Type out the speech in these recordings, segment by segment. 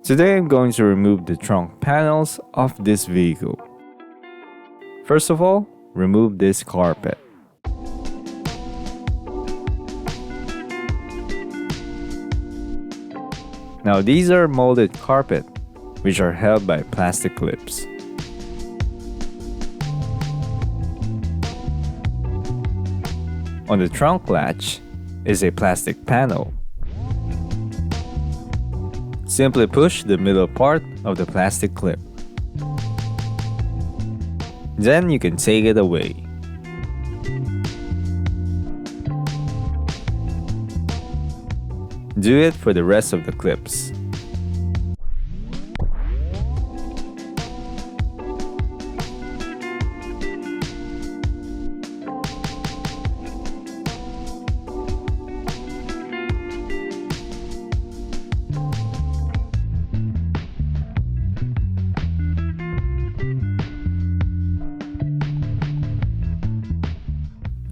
Today I'm going to remove the trunk panels of this vehicle. First of all, remove this carpet. Now these are molded carpet, which are held by plastic clips. On the trunk latch is a plastic panel. Simply push the middle part of the plastic clip. Then you can take it away. Do it for the rest of the clips.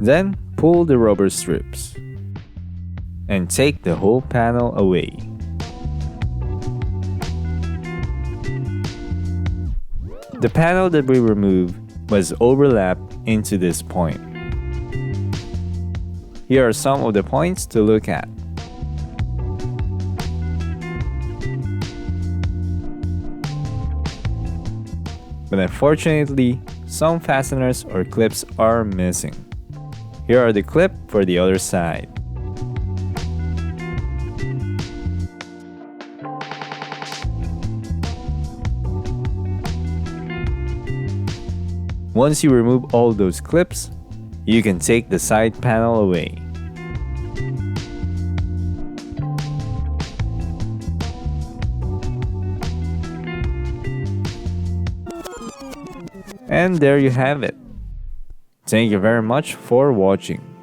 Then pull the rubber strips and take the whole panel away. The panel that we removed was overlapped into this point. Here are some of the points to look at. But unfortunately, some fasteners or clips are missing. Here are the clips for the other side. Once you remove all those clips, you can take the side panel away. And there you have it. Thank you very much for watching.